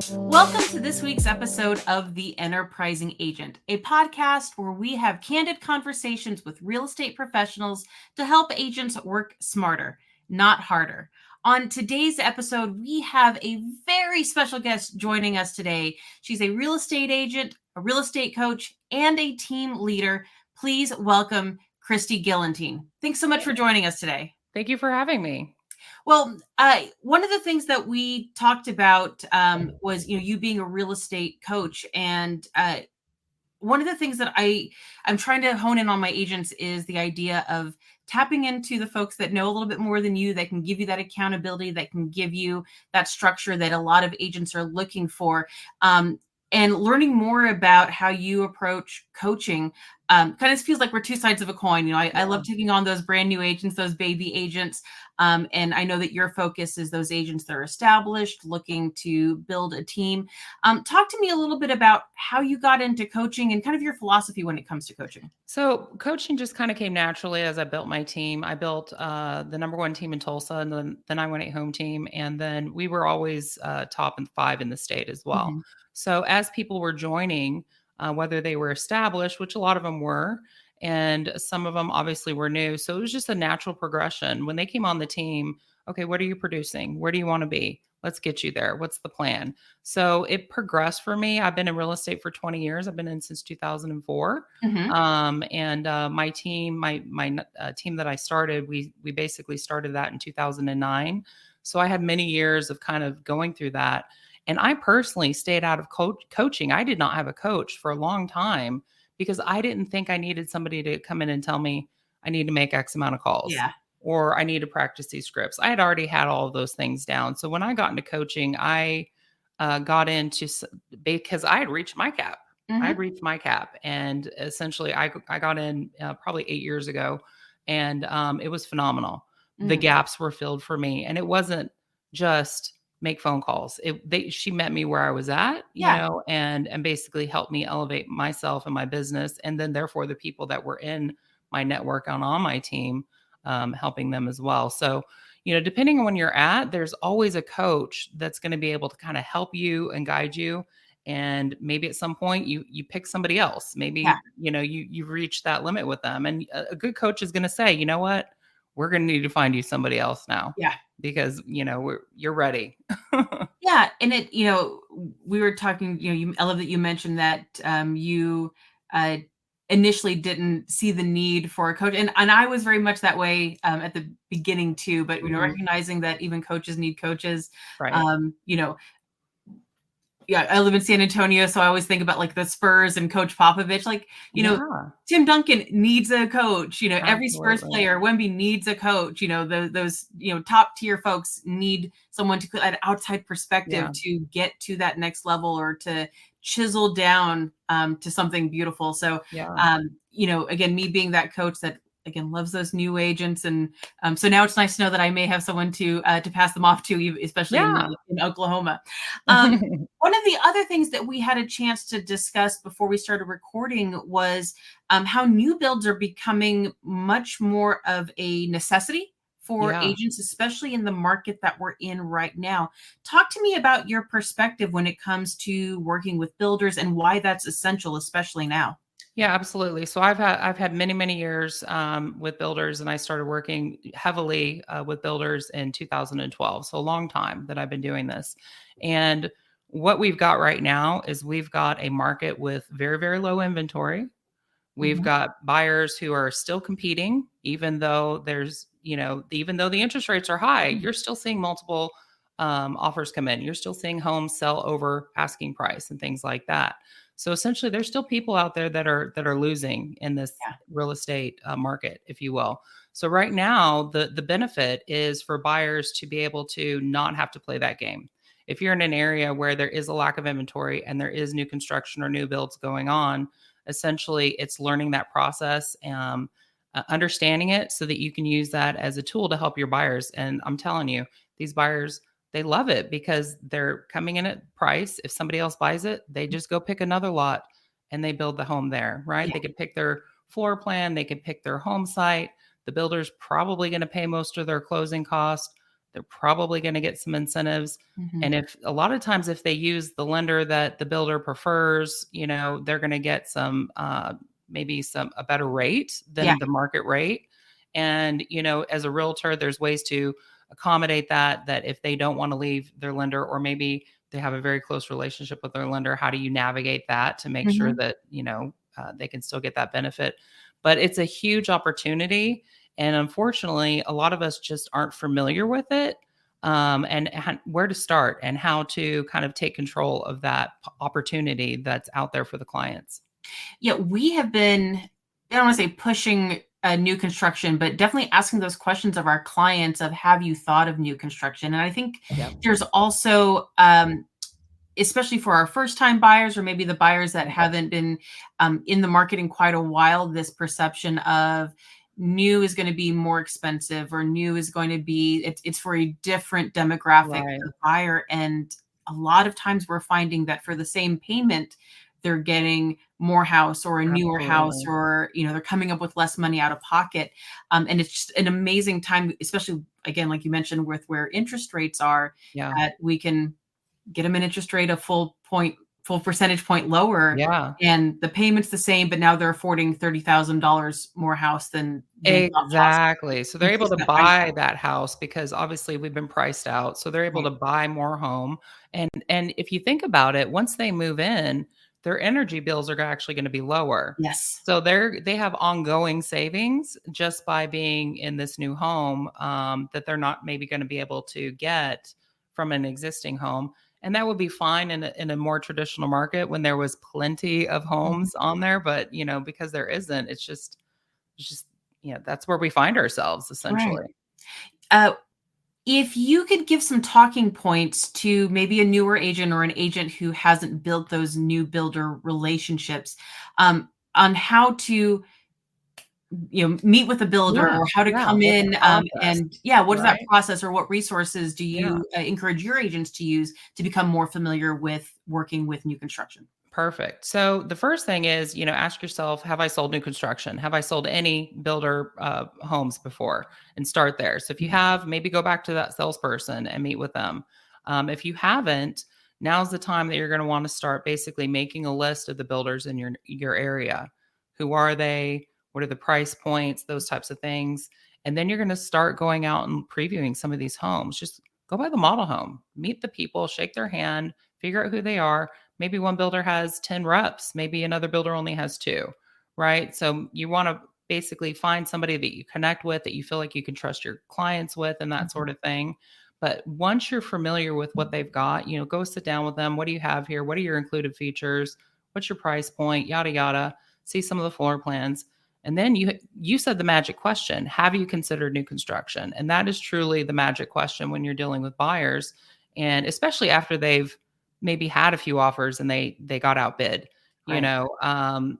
Welcome to this week's episode of The Enterprising Agent, a podcast where we have candid conversations with real estate professionals to help agents work smarter, not harder. On today's episode, we have a very special guest joining us today. She's a real estate agent, a real estate coach, and a team leader. Please welcome Christi Gallentine. Thanks so much for joining us today. Thank you for having me. Well, one of the things that we talked about was, you being a real estate coach. And one of the things that I'm trying to hone in on my agents is the idea of tapping into the folks that know a little bit more than you, that can give you that accountability, that can give you that structure that a lot of agents are looking for. And learning more about how you approach coaching kind of feels like we're two sides of a coin. I love taking on those brand new agents, those baby agents. And I know that your focus is those agents that are established, looking to build a team. Talk to me a little bit about how you got into coaching and kind of your philosophy when it comes to coaching. So coaching just kind of came naturally as I built my team. I built the number one team in Tulsa and then the 918 home team. And then we were always top 5 in the state as well. Mm-hmm. So as people were joining, whether they were established, which a lot of them were, and some of them obviously were new. So it was just a natural progression. When they came on the team, okay, what are you producing? Where do you want to be? Let's get you there. What's the plan? So it progressed for me. I've been in real estate for 20 years. I've been in since 2004. Mm-hmm. My team, my team that I started, we basically started that in 2009. So I had many years of kind of going through that. And I personally stayed out of coaching. I did not have a coach for a long time because I didn't think I needed somebody to come in and tell me I need to make X amount of calls. Yeah. Or I need to practice these scripts. I had already had all of those things down. So when I got into coaching, I got into, because I had reached my cap. Mm-hmm. I had reached my cap. And essentially I got in probably 8 years ago, and it was phenomenal. Mm-hmm. The gaps were filled for me. And it wasn't just make phone calls. She met me where I was at, and basically helped me elevate myself and my business. And then therefore the people that were in my network and on my team, helping them as well. So, depending on when you're at, there's always a coach that's going to be able to kind of help you and guide you. And maybe at some point you pick somebody else. Maybe, you've reached that limit with them. And a good coach is going to say, you know what, we're going to need to find you somebody else now. Yeah. Because, you're ready. Yeah. And we were talking, I love that you mentioned that you initially didn't see the need for a coach. And I was very much that way at the beginning too, but, recognizing that even coaches need coaches, right. I live in San Antonio, so I always think about like the Spurs and Coach Popovich. Tim Duncan needs a coach. Every Spurs player, Wemby needs a coach. Those top tier folks need someone to an outside perspective to get to that next level or to chisel down to something beautiful. So, again, me being that coach that again loves those new agents, and so now it's nice to know that I may have someone to pass them off to, especially in Oklahoma. One of the other things that we had a chance to discuss before we started recording was how new builds are becoming much more of a necessity for agents, especially in the market that we're in right now. Talk to me about your perspective when it comes to working with builders and why that's essential, especially now. Yeah, absolutely. So I've had many years with builders, and I started working heavily with builders in 2012. So a long time that I've been doing this. And what we've got right now is we've got a market with very, very low inventory. We've got buyers who are still competing, even though even though the interest rates are high, you're still seeing multiple offers come in. You're still seeing homes sell over asking price and things like that. So essentially, there's still people out there that are losing in this real estate market, if you will. So right now, the benefit is for buyers to be able to not have to play that game. If you're in an area where there is a lack of inventory and there is new construction or new builds going on, essentially, it's learning that process, understanding it so that you can use that as a tool to help your buyers. And I'm telling you, these buyers, they love it because they're coming in at price. If somebody else buys it, they just go pick another lot and they build the home there, right? Yeah. They could pick their floor plan. They could pick their home site. The builder's probably going to pay most of their closing costs. they're probably going to get some incentives. Mhm. And if a lot of times, if they use the lender that the builder prefers, they're going to get some, maybe a better rate Yeah. than the market rate. And, as a realtor, there's ways to accommodate that if they don't want to leave their lender, or maybe they have a very close relationship with their lender, how do you navigate that to make sure Mhm. that, they can still get that benefit? But it's a huge opportunity. And unfortunately, a lot of us just aren't familiar with it, and where to start and how to kind of take control of that opportunity that's out there for the clients. Yeah, we have been, I don't want to say pushing a new construction, but definitely asking those questions of our clients of, have you thought of new construction? And I think Yep. there's also, especially for our first time buyers, or maybe the buyers that haven't been in the market in quite a while, this perception of new is going to be more expensive, or new is going to be, it's for a different demographic Right. of buyer. And a lot of times we're finding that for the same payment, they're getting more house, or a newer house, Absolutely. or they're coming up with less money out of pocket. And it's just an amazing time, especially again, like you mentioned, with where interest rates are, Yeah. that we can get them an interest rate a full percentage point lower, Yeah. and the payment's the same, but now they're affording $30,000 more house than they thought possible. Exactly. So they're able to Increasing that price buy point. that house because obviously we've been priced out. So they're able Right. to buy more home. And if you think about it, once they move in, their energy bills are actually going to be lower. Yes. So they have ongoing savings just by being in this new home, that they're not maybe going to be able to get from an existing home. And that would be fine in a more traditional market when there was plenty of Mhm. homes on there. But because there isn't, it's just, that's where we find ourselves Right. essentially. Uh, if you could give some talking points to maybe a newer agent, or an agent who hasn't built those new builder relationships, on how to meet with a builder, Yeah. or how to Yeah. come What's the in, process? and yeah, what is that Right. process, or what resources do Yeah. you encourage your agents to use to become more familiar with working with new construction? Perfect. So the first thing is, ask yourself, have I sold new construction? Have I sold any builder homes before? And start there. So if you Mhm. have, maybe go back to that salesperson and meet with them. If you haven't, now's the time that you're going to want to start basically making a list of the builders in your area. Who are they? What are the price points? Those types of things. And then you're going to start going out and previewing some of these homes. Just go by the model home, meet the people, shake their hand, figure out who they are. Maybe one builder has 10 reps, maybe another builder only has 2, right? So you want to basically find somebody that you connect with, that you feel like you can trust your clients with, and that Mhm. sort of thing. But once you're familiar with what they've got, go sit down with them. What do you have here? What are your included features? What's your price point? Yada yada. See some of the floor plans. And then you said the magic question, have you considered new construction? And that is truly the magic question when you're dealing with buyers, and especially after they've maybe had a few offers and they got outbid, Right.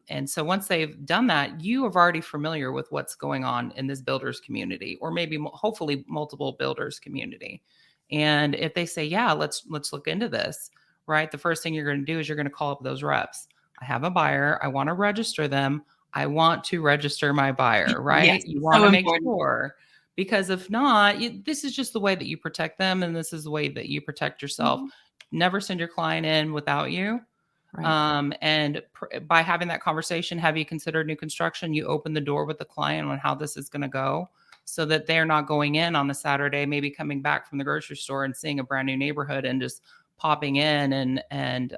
and so once they've done that, you are already familiar with what's going on in this builders community, or maybe hopefully multiple builders community. And if they say, yeah, let's look into this, right, the first thing you're going to do is you're going to call up those reps. I have a buyer, I want to register them, I want to register my buyer, Yes, right? You it's want so to make important. sure, because if not, this is just the way that you protect them, and this is the way that you protect yourself. Mhm. Never send your client in without you. Right. And by having that conversation, have you considered new construction? You open the door with the client on how this is going to go, so that they're not going in on a Saturday, maybe coming back from the grocery store and seeing a brand new neighborhood and just popping in and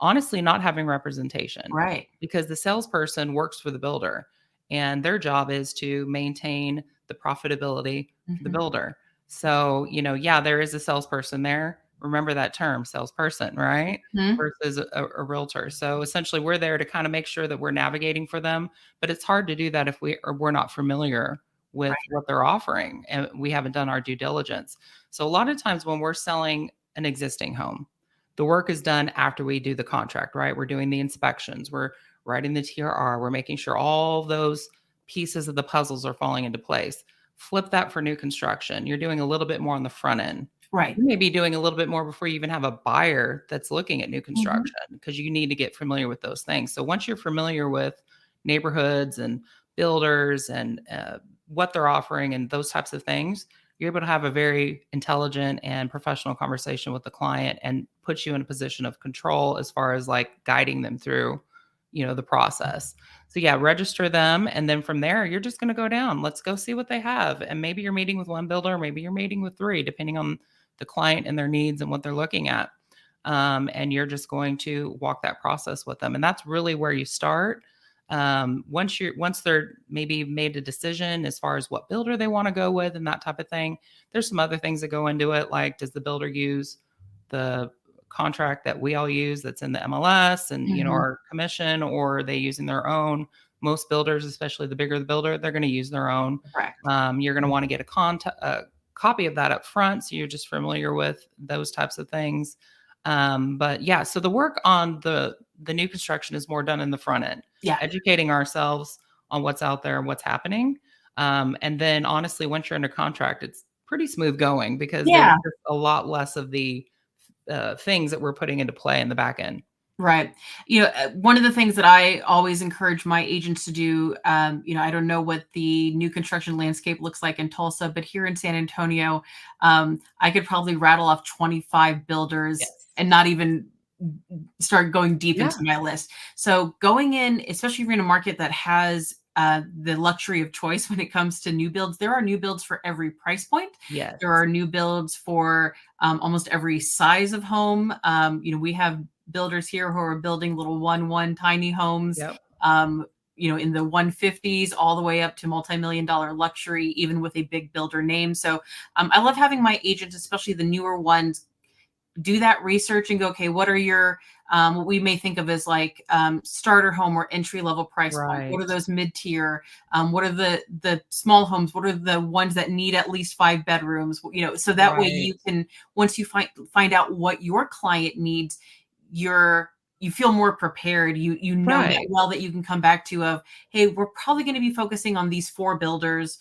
honestly not having representation, Right. because the salesperson works for the builder and their job is to maintain the profitability for the Mhm. builder. So, yeah, there is a salesperson there. Remember that term, salesperson, right? Mhm. Versus a realtor. So essentially, we're there to kind of make sure that we're navigating for them. But it's hard to do that if we're not familiar with Right. what they're offering and we haven't done our due diligence. So a lot of times when we're selling an existing home, the work is done after we do the contract, right? We're doing the inspections, we're writing the TRR, we're making sure all those pieces of the puzzles are falling into place. Flip that for new construction. You're doing a little bit more on the front end. Right. You may be doing a little bit more before you even have a buyer that's looking at new Mhm. construction, because you need to get familiar with those things. So once you're familiar with neighborhoods and builders and what they're offering and those types of things, you're able to have a very intelligent and professional conversation with the client and put you in a position of control as far as like guiding them through, the process. So yeah, register them. And then from there, you're just going to go down. Let's go see what they have. And maybe you're meeting with one builder, maybe you're meeting with three, depending on the client and their needs and what they're looking at. And you're just going to walk that process with them. And that's really where you start. Once they're maybe made a decision as far as what builder they want to go with and that type of thing, there's some other things that go into it. Like, does the builder use the contract that we all use that's in the MLS and, our commission, or are they using their own? Most builders, especially the bigger the builder, they're going to use their own. Correct. You're going to want to get a copy of that up front, so you're just familiar with those types of things. But yeah, so the work on the new construction is more done in the front end. Yeah. Educating ourselves on what's out there and what's happening. And then honestly, once you're under contract, it's pretty smooth going because there's just a lot less of the things that we're putting into play in the back end. Right. One of the things that I always encourage my agents to do, I don't know what the new construction landscape looks like in Tulsa, but here in San Antonio, I could probably rattle off 25 builders and not even start going deep into my list. So going in, especially if you're in a market that has the luxury of choice when it comes to new builds, there are new builds for every price point. Yes. There are new builds for almost every size of home. We have builders here who are building little one tiny homes, in the 150s all the way up to multi-million-dollar luxury, even with a big builder name. So I love having my agents, especially the newer ones, do that research and go, okay, what are your, what we may think of as like starter home or entry level price point? What are those mid-tier? What are the small homes? What are the ones that need at least 5 bedrooms? So that way you can, once you find out what your client needs, you feel more prepared. You know that well that you can come back to of, hey, we're probably going to be focusing on these 4 builders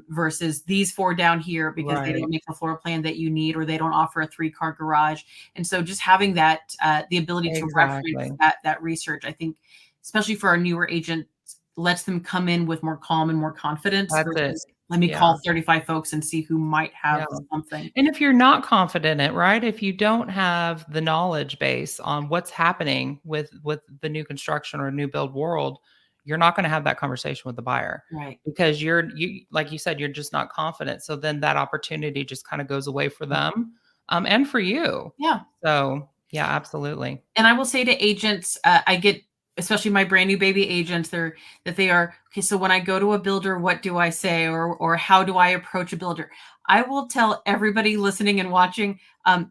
versus these 4 down here because they don't make the floor plan that you need, or they don't offer a 3-car garage. And so just having that, the ability to reference that research, I think, especially for our newer agents, lets them come in with more calm and more confidence. Let me call 35 folks and see who might have something. And if you're not confident in it, right? If you don't have the knowledge base on what's happening with the new construction or new build world, you're not going to have that conversation with the buyer. Right. Because you like you said, you're just not confident. So then that opportunity just kind of goes away for them and for you. Yeah. So yeah, absolutely. And I will say to agents, I get, especially my brand new baby agents, they are, okay, so when I go to a builder, what do I say? Or how do I approach a builder? I will tell everybody listening and watching,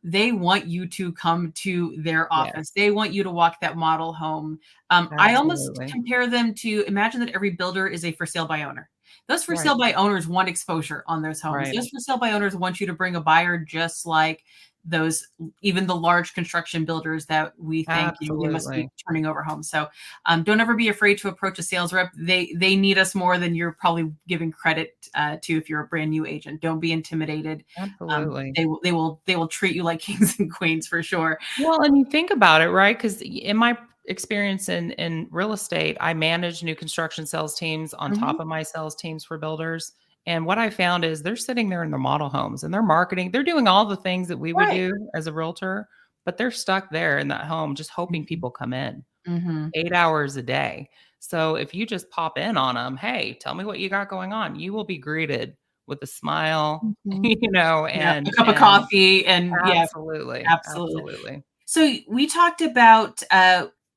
they want you to come to their office. They want you to walk that model home. I almost compare them to, imagine that every builder is a for sale by owner. Those for sale by owners want exposure on those homes. Those for sale by owners want you to bring a buyer, just like those, even the large construction builders that we think they must be turning over homes. So don't ever be afraid to approach a sales rep. They need us more than you're probably giving credit to if you're a brand new agent. Don't be intimidated. Absolutely. They will treat you like kings and queens for sure. Well, and you think about it, right? Because in my experience in real estate, I manage new construction sales teams on top of my sales teams for builders. And what I found is they're sitting there in their model homes and they're marketing. They're doing all the things that we would do as a realtor, but they're stuck there in that home just hoping people come in 8 hours a day. So if you just pop in on them, hey, tell me what you got going on, you will be greeted with a smile, and a cup of coffee. And absolutely. So we talked about,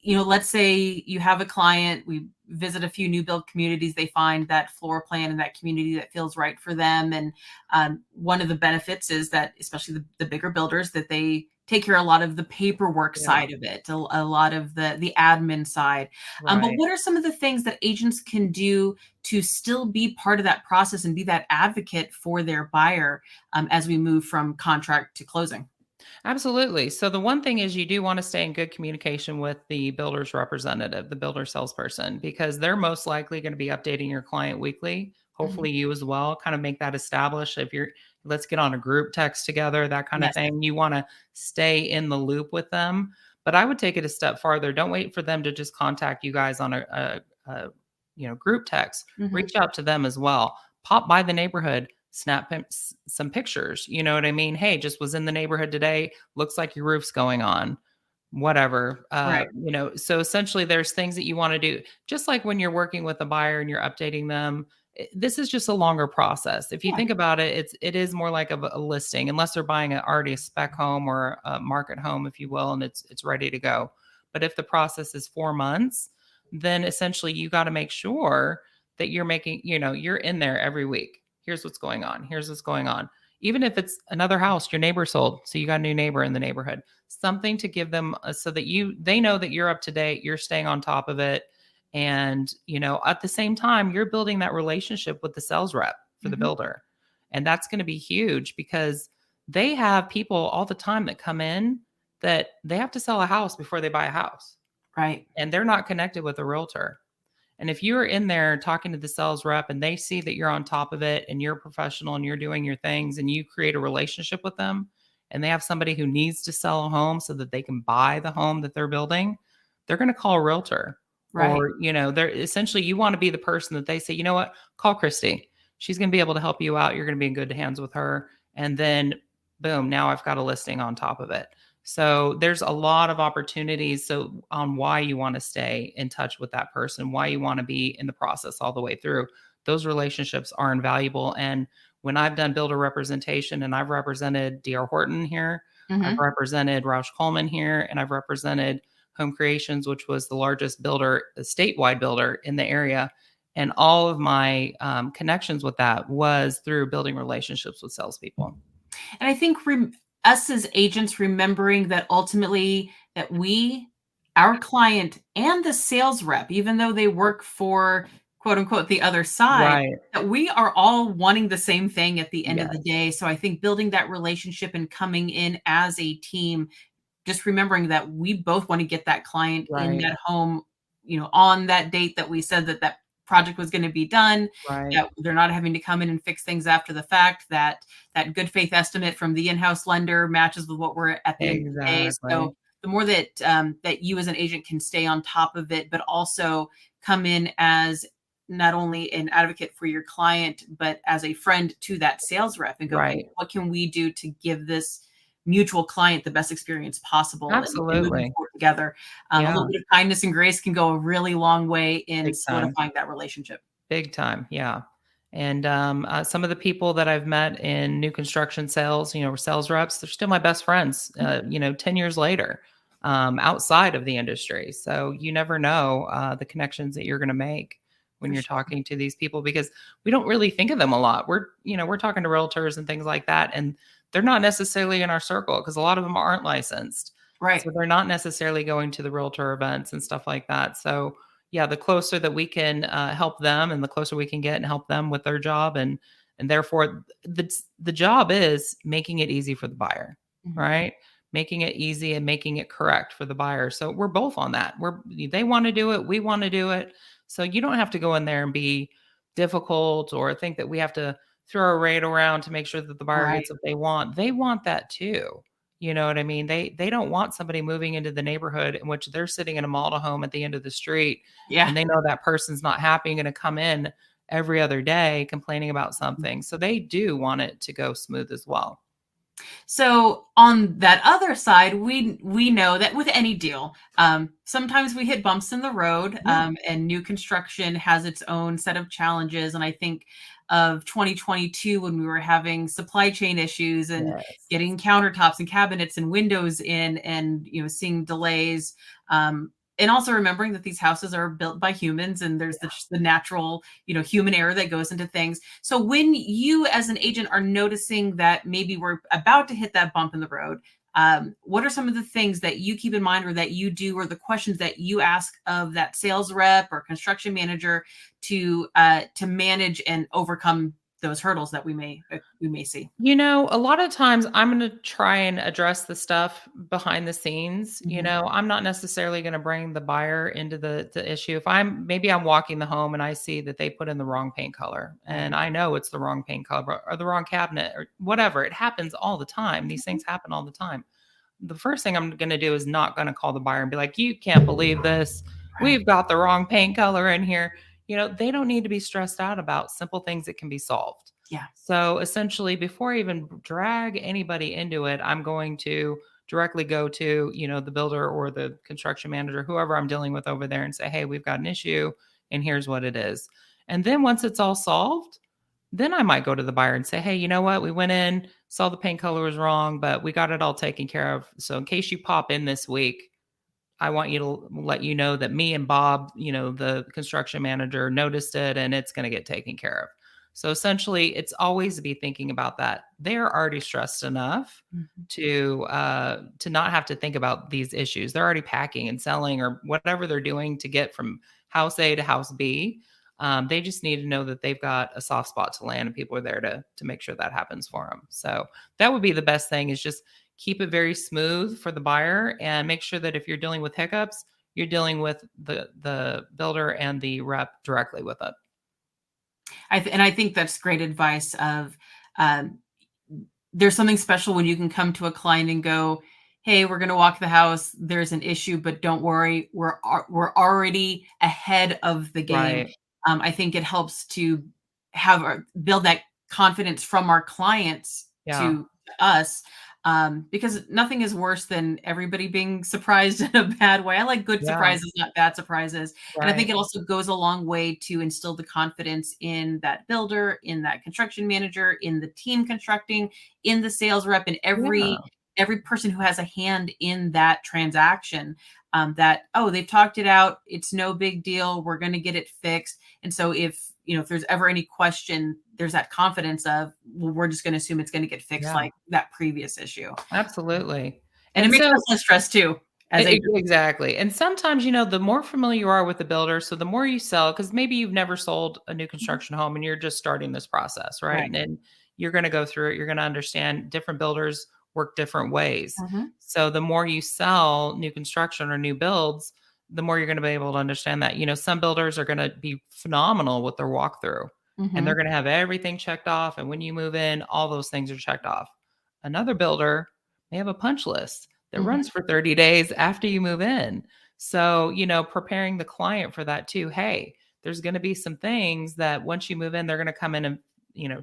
let's say you have a client, we visit a few new build communities, they find that floor plan in that community that feels right for them. And one of the benefits is that, especially the bigger builders, that they take care of a lot of the paperwork side of it, a lot of the admin side. But what are some of the things that agents can do to still be part of that process and be that advocate for their buyer as we move from contract to closing? Absolutely. So the one thing is you do want to stay in good communication with the builder's representative, the builder salesperson, because they're most likely going to be updating your client weekly. Hopefully you as well, kind of make that established. If let's get on a group text together, that kind of thing. You want to stay in the loop with them. But I would take it a step farther. Don't wait for them to just contact you guys on a group text. Reach out to them as well. Pop by the neighborhood. snap some pictures. You know what I mean? Hey, just was in the neighborhood today. Looks like your roof's going on. Whatever. Right. So essentially there's things that you want to do. Just like when you're working with a buyer and you're updating them, this is just a longer process. If you think about it, it is more like a listing, unless they're buying already a spec home or a market home, if you will, and it's ready to go. But if the process is 4 months, then essentially you got to make sure that you're making, you're in there every week. Here's what's going on. Here's what's going on. Even if it's another house, your neighbor sold, so you got a new neighbor in the neighborhood, something to give them so that they know that you're up to date, you're staying on top of it. And, at the same time, you're building that relationship with the sales rep for the builder. And that's going to be huge because they have people all the time that come in that they have to sell a house before they buy a house. Right. And they're not connected with a realtor. And if you're in there talking to the sales rep and they see that you're on top of it and you're professional and you're doing your things and you create a relationship with them and they have somebody who needs to sell a home so that they can buy the home that they're building, they're going to call a realtor. Right. Or, they're essentially, you want to be the person that they say, you know what, call Christy. She's going to be able to help you out. You're going to be in good hands with her. And then boom, now I've got a listing on top of it. So there's a lot of opportunities on why you want to stay in touch with that person, why you want to be in the process all the way through. Those relationships are invaluable. And when I've done builder representation and I've represented D.R. Horton here, I've represented Roush Coleman here, and I've represented Home Creations, which was the largest builder, a statewide builder in the area. And all of my connections with that was through building relationships with salespeople. And I think us as agents remembering that ultimately that our client and the sales rep, even though they work for quote unquote the other side, that we are all wanting the same thing at the end of the day. So I think building that relationship and coming in as a team, just remembering that we both want to get that client in that home, on that date that we said that project was going to be done, that they're not having to come in and fix things after the fact, that good faith estimate from the in-house lender matches with what we're at the end of the day. So the more that that you as an agent can stay on top of it, but also come in as not only an advocate for your client, but as a friend to that sales rep and go, hey, what can we do to give this mutual client the best experience possible? Absolutely. And moving forward together. A little bit of kindness and grace can go a really long way in solidifying that relationship. Big time. Yeah. And some of the people that I've met in new construction sales, sales reps, they're still my best friends, 10 years later, outside of the industry. So you never know the connections that you're going to make when you're talking to these people, because we don't really think of them a lot. We're talking to realtors and things like that, and they're not necessarily in our circle because a lot of them aren't licensed. Right. So they're not necessarily going to the realtor events and stuff like that. So yeah, the closer that we can help them and the closer we can get and help them with their job. And therefore the job is making it easy for the buyer, right? Making it easy and making it correct for the buyer. So we're both on that. They want to do it. We want to do it. So you don't have to go in there and be difficult or think that we have to throw a rate around to make sure that the buyer gets what they want. They want that too. You know what I mean? They don't want somebody moving into the neighborhood in which they're sitting in a model home at the end of the street. Yeah. And they know that person's not happy and going to come in every other day complaining about something. So they do want it to go smooth as well. So on that other side, we know that with any deal, sometimes we hit bumps in the road, and new construction has its own set of challenges. And I think of 2022 when we were having supply chain issues and getting countertops and cabinets and windows in, and seeing delays. And also remembering that these houses are built by humans and there's the natural, human error that goes into things. So when you as an agent are noticing that maybe we're about to hit that bump in the road, what are some of the things that you keep in mind or that you do, or the questions that you ask of that sales rep or construction manager to manage and overcome those hurdles that we may see? A lot of times I'm going to try and address the stuff behind the scenes. I'm not necessarily going to bring the buyer into the issue. If I'm walking the home and I see that they put in the wrong paint color and I know it's the wrong paint color or the wrong cabinet or whatever, it happens all the time. These things happen all the time. The first thing I'm going to do is not going to call the buyer and be like, you can't believe this. We've got the wrong paint color in here. They don't need to be stressed out about simple things that can be solved. Yeah. So essentially, before I even drag anybody into it, I'm going to directly go to, the builder or the construction manager, whoever I'm dealing with over there, and say, hey, we've got an issue and here's what it is. And then once it's all solved, then I might go to the buyer and say, hey, you know what? We went in, saw the paint color was wrong, but we got it all taken care of. So in case you pop in this week, I want you to let you know that me and Bob, the construction manager, noticed it and it's going to get taken care of. So essentially, it's always to be thinking about that. They're already stressed enough to not have to think about these issues. They're already packing and selling or whatever they're doing to get from house A to house B. They just need to know that they've got a soft spot to land and people are there to make sure that happens for them. So that would be the best thing, is just keep it very smooth for the buyer and make sure that if you're dealing with hiccups, you're dealing with the builder and the rep directly with it. I think that's great advice of, there's something special when you can come to a client and go, hey, we're going to walk the house. There's an issue, but don't worry. We're already ahead of the game. Right. I think it helps to build that confidence from our clients to us, because nothing is worse than everybody being surprised in a bad way. I like good surprises, not bad surprises. Right. And I think it also goes a long way to instill the confidence in that builder, in that construction manager, in the team constructing, in the sales rep, and every person who has a hand in that transaction, that, oh, they've talked it out. It's no big deal. We're going to get it fixed. And so if there's ever any question, there's that confidence of, well, we're just going to assume it's going to get fixed like that previous issue. Absolutely. And it makes us less stressed too. Exactly. And sometimes, the more familiar you are with the builder, so the more you sell, because maybe you've never sold a new construction home and you're just starting this process, right? And you're going to go through it. You're going to understand different builders work different ways. So the more you sell new construction or new builds, the more you're going to be able to understand that. Some builders are going to be phenomenal with their walkthrough and they're going to have everything checked off. And when you move in, all those things are checked off. Another builder may have a punch list that runs for 30 days after you move in. So, preparing the client for that too. Hey, there's going to be some things that once you move in, they're going to come in and,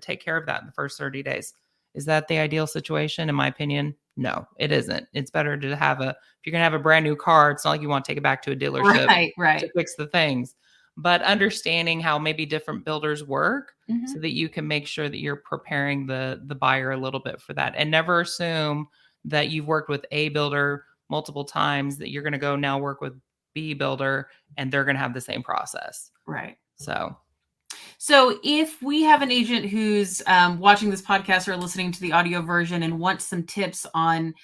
take care of that in the first 30 days. Is that the ideal situation? In my opinion, no, it isn't. It's better to have if you're going to have a brand new car, it's not like you want to take it back to a dealership to fix the things, but understanding how maybe different builders work so that you can make sure that you're preparing the buyer a little bit for that, and never assume that you've worked with A builder multiple times that you're going to go now work with B builder and they're going to have the same process. Right. So if we have an agent who's watching this podcast or listening to the audio version and wants some tips on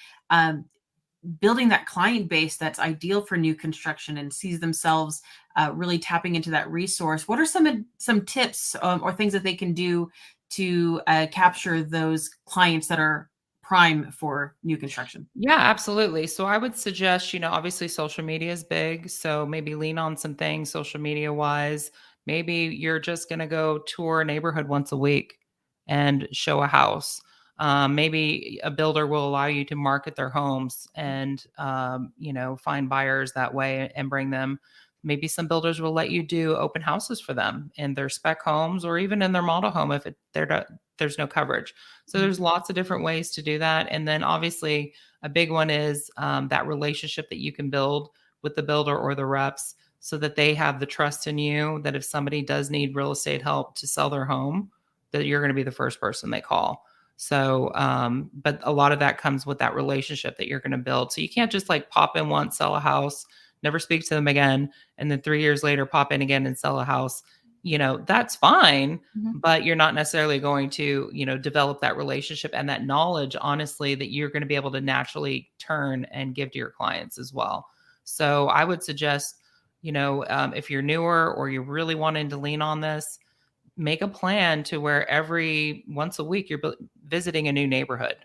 building that client base that's ideal for new construction and sees themselves really tapping into that resource, what are some tips or things that they can do to capture those clients that are prime for new construction? Yeah, absolutely. So I would suggest, obviously social media is big. So maybe lean on some things social media wise. Maybe you're just going to go tour a neighborhood once a week and show a house. Maybe a builder will allow you to market their homes and, find buyers that way and bring them. Maybe some builders will let you do open houses for them in their spec homes or even in their model home if there's no coverage. So there's lots of different ways to do that. And then obviously a big one is that relationship that you can build with the builder or the reps so that they have the trust in you that if somebody does need real estate help to sell their home, that you're going to be the first person they call. So, but a lot of that comes with that relationship that you're going to build. So you can't just like pop in once, sell a house, never speak to them again, and then 3 years later pop in again and sell a house. That's fine, but you're not necessarily going to, develop that relationship and that knowledge, honestly, that you're going to be able to naturally turn and give to your clients as well. So I would suggest, if you're newer or you're really wanting to lean on this, make a plan to where every once a week you're visiting a new neighborhood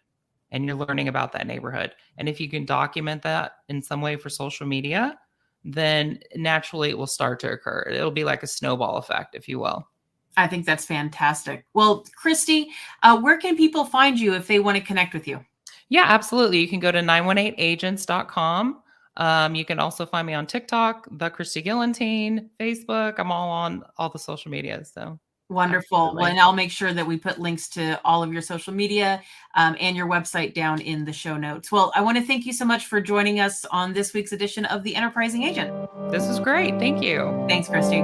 and you're learning about that neighborhood. And if you can document that in some way for social media, then naturally it will start to occur. It'll be like a snowball effect, if you will. I think that's fantastic. Well, Christi, where can people find you if they want to connect with you? Yeah, absolutely. You can go to 918agents.com. You can also find me on TikTok, the Christi Gallentine, Facebook. I'm all on all the social media. So Wonderful. Absolutely. Well, and I'll make sure that we put links to all of your social media and your website down in the show notes. Well, I want to thank you so much for joining us on this week's edition of The Enterprising Agent. This is great. Thank you. Thanks, Christi.